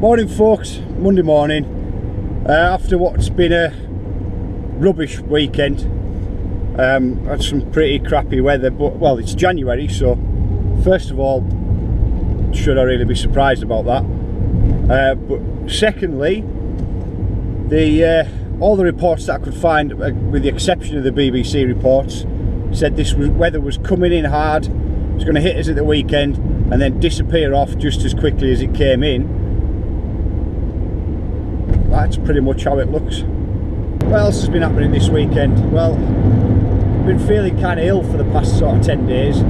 Morning folks, Monday morning. After what's been a rubbish weekend, had some pretty crappy weather, but well, it's January, so first of all, should I really be surprised about that? But secondly, all the reports that I could find, with the exception of the BBC reports, said this weather was coming in hard, it was going to hit us at the weekend and then disappear off just as quickly as it came in. That's pretty much how it looks. What else has been happening this weekend? Well, I've been feeling kind of ill for the past sort of 10 days.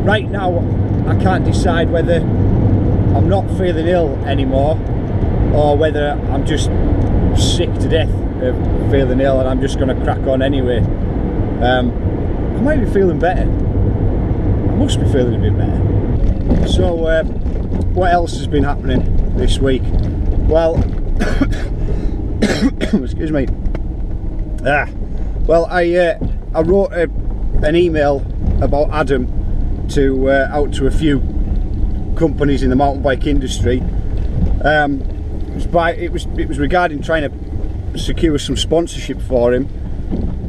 Right now I can't decide whether I'm not feeling ill anymore or whether I'm just sick to death of feeling ill and I'm just going to crack on anyway. I might be feeling better. I must be feeling a bit better. So what else has been happening this week? Well, excuse me. Well, I wrote an email about Adam out to a few companies in the mountain bike industry. It was regarding trying to secure some sponsorship for him.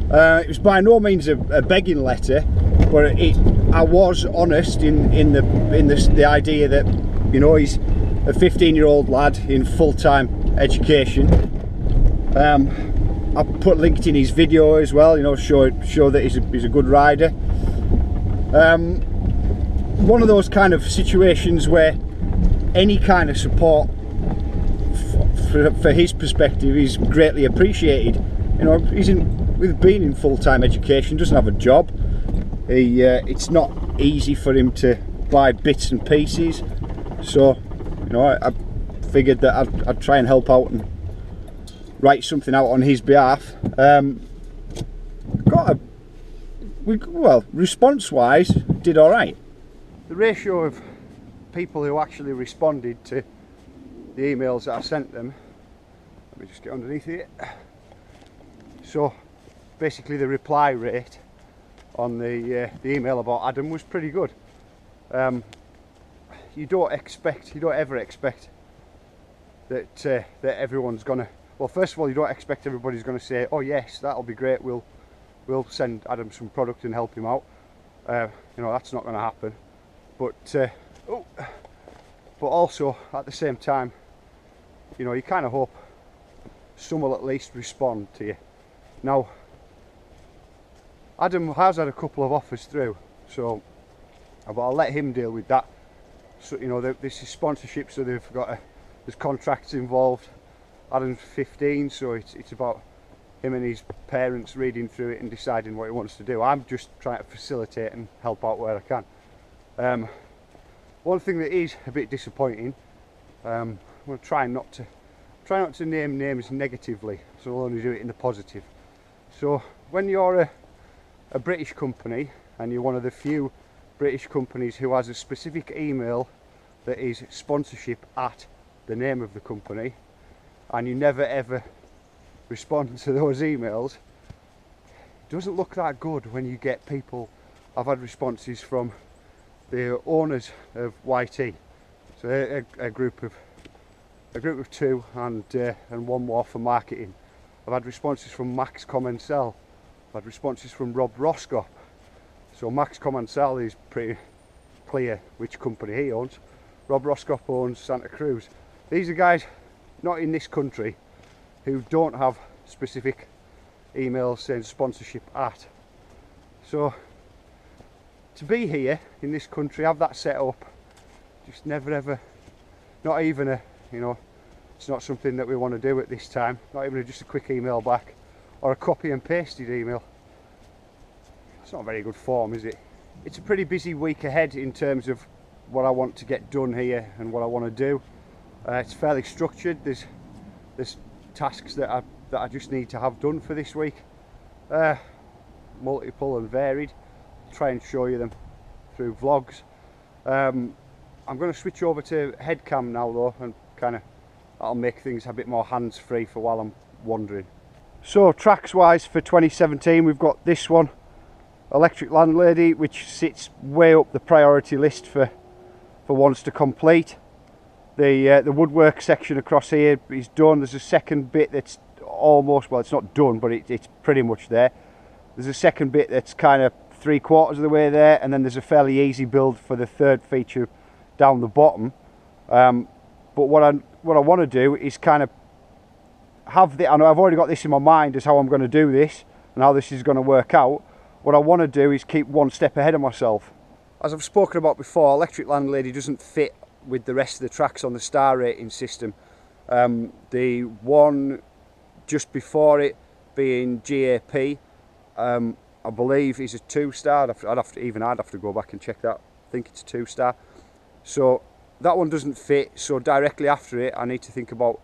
It was by no means a begging letter, but I was honest in the idea that, you know, he's a 15-year-old lad in full-time education. I put linked in his video as well, you know, show that he's a good rider. One of those kind of situations where any kind of support for his perspective is greatly appreciated. You know, with being in full-time education, doesn't have a job. It's not easy for him to buy bits and pieces, so you know, I figured that I'd try and help out and write something out on his behalf. Well, response-wise, did all right. The ratio of people who actually responded to the emails that I sent them, let me just get underneath it. So basically the reply rate on the email about Adam was pretty good. You don't ever expect that everyone's gonna, well, first of all, you don't expect everybody's gonna say, oh yes, that'll be great, we'll send Adam some product and help him out. You know, that's not gonna happen. But also at the same time, you know, you kind of hope some will at least respond to you. Now, Adam has had a couple of offers through, so I'll let him deal with that. So, you know, this is sponsorship, so there's contracts involved. Adam's 15, so it's about him and his parents reading through it and deciding what he wants to do. I'm just trying to facilitate and help out where I can. One thing that is a bit disappointing, I'm going to try not to name names negatively, so I'll only do it in the positive. So when you're a British company and you're one of the few British companies who has a specific email that is sponsorship at the name of the company, and you never ever respond to those emails, it doesn't look that good when you get people. I've had responses from the owners of YT, so a group of two and one more for marketing. I've had responses from Max Commensal. I've had responses from Rob Roscoe. So Max Commensal is pretty clear which company he owns. Rob Roscoe owns Santa Cruz. These are guys not in this country who don't have specific emails saying sponsorship at. So to be here in this country, have that set up, just never ever, not even you know, it's not something that we want to do at this time, not even just a quick email back or a copy and pasted email. It's not a very good form, is it? It's a pretty busy week ahead in terms of what I want to get done here and what I want to do. It's fairly structured. There's tasks that I just need to have done for this week, multiple and varied. I'll try and show you them through vlogs. I'm going to switch over to headcam now though, and kind of that'll make things a bit more hands-free for while I'm wandering. So tracks wise for 2017, we've got this one, Electric Landlady, which sits way up the priority list for ones to complete. The woodwork section across here is done. There's a second bit that's almost, well, it's not done, but it's pretty much there. There's a second bit that's kind of 3/4 of the way there, and then there's a fairly easy build for the third feature down the bottom. But what I want to do is kind of have the, I know I've already got this in my mind as how I'm going to do this and how this is going to work out. What I want to do is keep one step ahead of myself. As I've spoken about before, Electric Landlady doesn't fit with the rest of the tracks on the star rating system. The one just before it being GAP, I believe is a 2-star. I'd have to go back and check that. I think it's a 2-star. So that one doesn't fit. So directly after it, I need to think about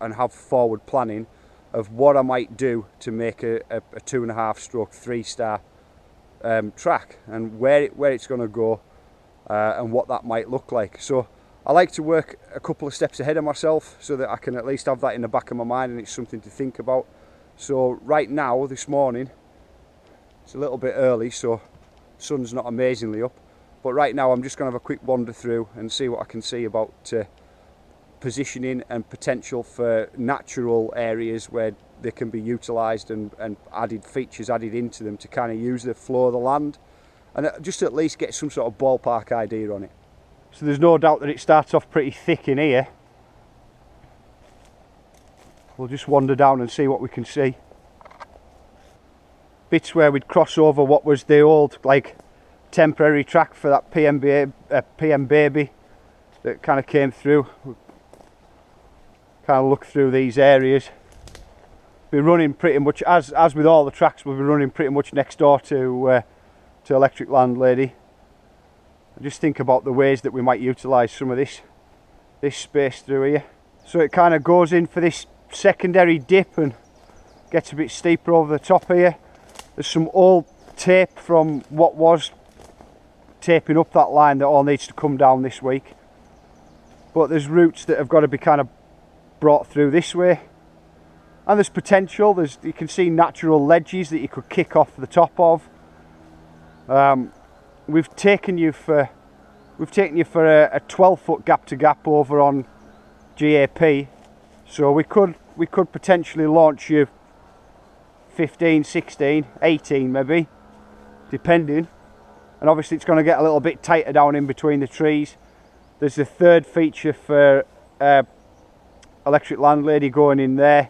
and have forward planning of what I might do to make a 2.5 stroke 3-star track, and where it's going to go and what that might look like. So I like to work a couple of steps ahead of myself so that I can at least have that in the back of my mind and it's something to think about. So right now, this morning, it's a little bit early, so sun's not amazingly up, but right now I'm just going to have a quick wander through and see what I can see about positioning and potential for natural areas where they can be utilised and added features added into them to kind of use the flow of the land and just at least get some sort of ballpark idea on it. So there's no doubt that it starts off pretty thick in here. We'll just wander down and see what we can see. Bits where we'd cross over what was the old like temporary track for that PM Baby that kind of came through. We'll kind of look through these areas. Be running pretty much as with all the tracks, we'll be running pretty much next door to Electric Landlady. Just think about the ways that we might utilise some of this space through here. So it kind of goes in for this secondary dip and gets a bit steeper over the top here. There's some old tape from what was taping up that line that all needs to come down this week. But there's routes that have got to be kind of brought through this way. And there's potential. You can see natural ledges that you could kick off the top of. We've taken you for a 12-foot gap to gap over on GAP, so we could potentially launch you 15, 16, 18 maybe, depending. And obviously it's going to get a little bit tighter down in between the trees. There's the third feature for Electric Landlady going in there.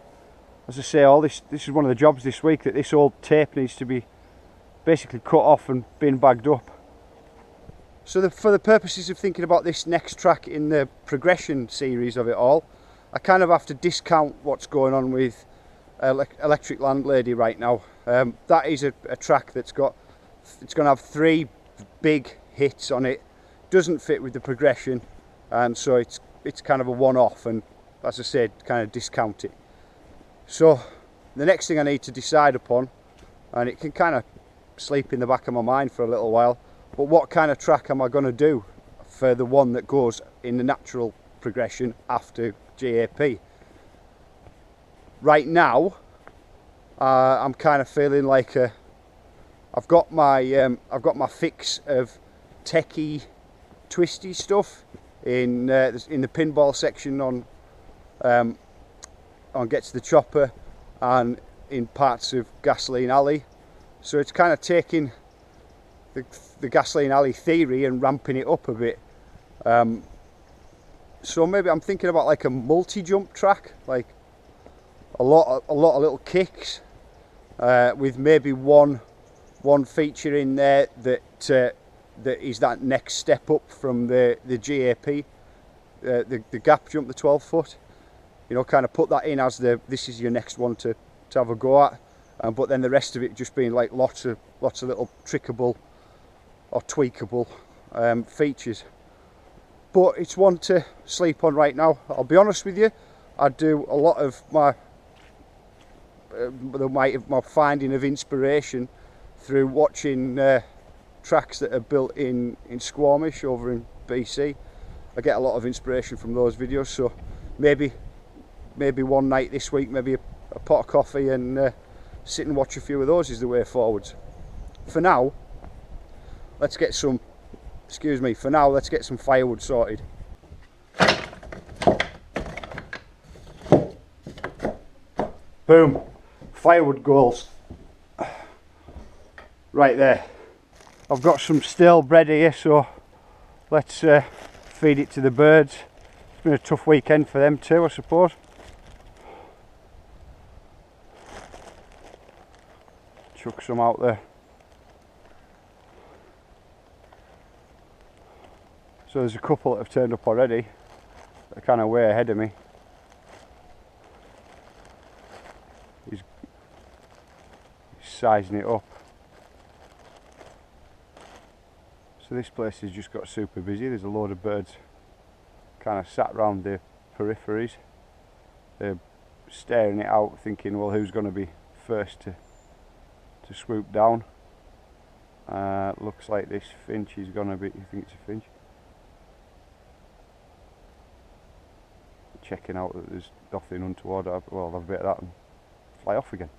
As I say, this is one of the jobs this week, that this old tape needs to be basically cut off and bin bagged up. So for the purposes of thinking about this next track in the progression series of it all, I kind of have to discount what's going on with Electric Landlady right now. That is a track it's going to have 3 big hits on it. Doesn't fit with the progression, and so it's kind of a one-off, and as I said, kind of discount it. So the next thing I need to decide upon, and it can kind of sleep in the back of my mind for a little while, but what kind of track am I going to do for the one that goes in the natural progression after GAP? Right now, I'm kind of feeling like I've got my fix of techie, twisty stuff in the pinball section on Get to the Chopper and in parts of Gasoline Alley. So it's kind of taking the Gasoline Alley theory and ramping it up a bit. So maybe I'm thinking about like a multi-jump track, like a lot of little kicks, with maybe one feature in there that is that next step up from the GAP, the gap jump, the 12-foot. You know, kind of put that in as this is your next one to have a go at, but then the rest of it just being like lots of little trickable or tweakable features. But it's one to sleep on right now. I'll be honest with you, I do a lot of my finding of inspiration through watching tracks that are built in Squamish over in BC. I get a lot of inspiration from those videos, so maybe one night this week, maybe a pot of coffee and sit and watch a few of those is the way forwards. For now, let's get some firewood sorted. Boom, firewood goals right there. I've got some stale bread here, so let's feed it to the birds. It's been a tough weekend for them too, I suppose. Chuck some out there. So there's a couple that have turned up already. They're kind of way ahead of me. He's sizing it up. So this place has just got super busy. There's a load of birds kind of sat round the peripheries. They're staring it out, thinking, well, who's going to be first to swoop down. Looks like this finch is going to be, you think it's a finch? Checking out that there's nothing untoward. Well, I'll have a bit of that and fly off again.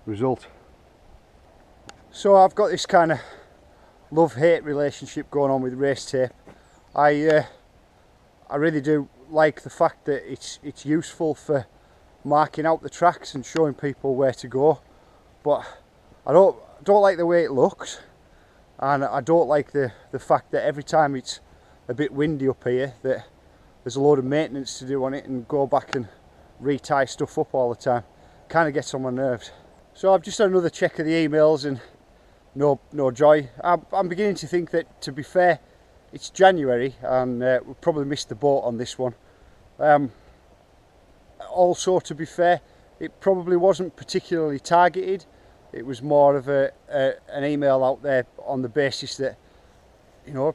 Result. So I've got this kind of love-hate relationship going on with race tape. I really do like the fact that it's useful for marking out the tracks and showing people where to go, but I don't like the way it looks, and I don't like the fact that every time it's a bit windy up here that there's a load of maintenance to do on it and go back and re-tie stuff up all the time. Kind of gets on my nerves. So I've just had another check of the emails and no joy. I'm beginning to think that, to be fair, it's January and we've probably missed the boat on this one. Also, to be fair, it probably wasn't particularly targeted. It was more of an email out there on the basis that, you know,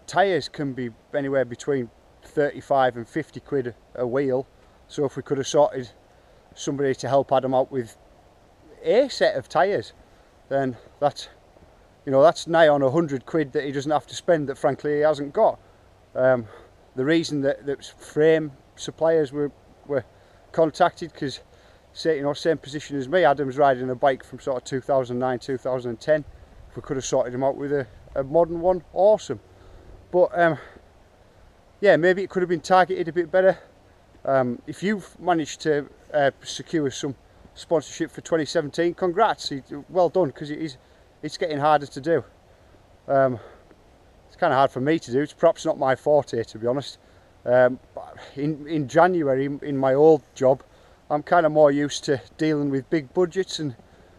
tyres can be anywhere between 35 and 50 quid a wheel. So if we could have sorted somebody to help Adam out with a set of tyres, then that's, you know, that's nigh on 100 quid that he doesn't have to spend, that frankly he hasn't got. The reason that frame suppliers were contacted, because, say, you know, same position as me, Adam's riding a bike from sort of 2009, 2010. If we could have sorted him out with a modern one, awesome. But yeah, maybe it could have been targeted a bit better. If you've managed to secure some sponsorship for 2017, congrats, well done, because it's getting harder to do. It's kind of hard for me to do. It's perhaps not my forte, to be honest. In January, in my old job, I'm kind of more used to dealing with big budgets, and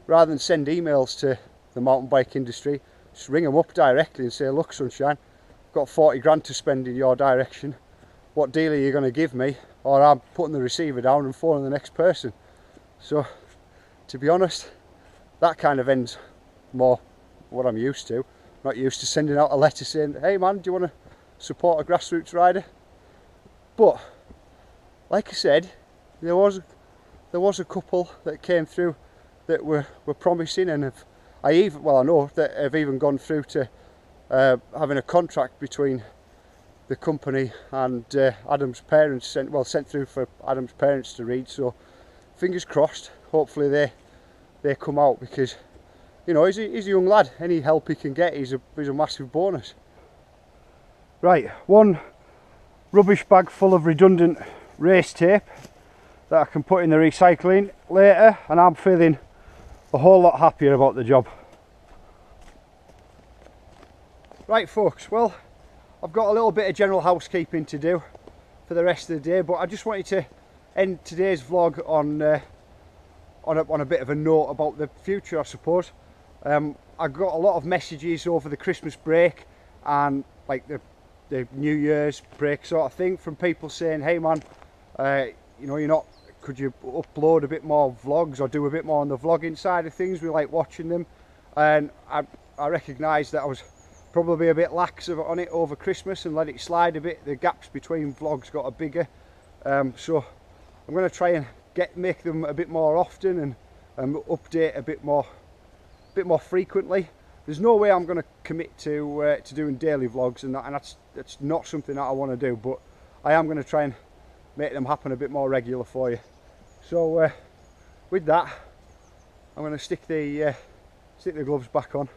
rather than send emails to the mountain bike industry, just ring them up directly and say, look, sunshine, I've got 40 grand to spend in your direction. What deal are you going to give me? Or I'm putting the receiver down and phoning the next person. So, to be honest, that kind of ends more what I'm used to. Not used to sending out a letter saying, hey man, do you want to support a grassroots rider? But, like I said, there was a couple that came through that were promising, and I know that have even gone through to having a contract between the company and Adam's parents, sent through for Adam's parents to read. So fingers crossed, hopefully they come out, because, you know, he's a young lad. Any help he can get is a massive bonus. Right, one rubbish bag full of redundant race tape that I can put in the recycling later, and I'm feeling a whole lot happier about the job. Right folks, well, I've got a little bit of general housekeeping to do for the rest of the day, but I just wanted to end today's vlog on a bit of a note about the future, I suppose. I got a lot of messages over the Christmas break and like the New Year's break sort of thing from people saying, hey man, you know, could you upload a bit more vlogs or do a bit more on the vlogging side of things? We like watching them. And I recognised that I was probably a bit lax on it over Christmas and let it slide a bit. The gaps between vlogs got a bigger. So I'm going to try and make them a bit more often and update a bit more frequently. There's no way I'm going to commit to doing daily vlogs, and that's not something that I want to do, but I am going to try and make them happen a bit more regular for you. So with that, I'm going to stick the gloves back on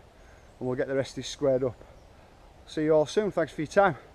and we'll get the rest of this squared up. See you all soon. Thanks for your time.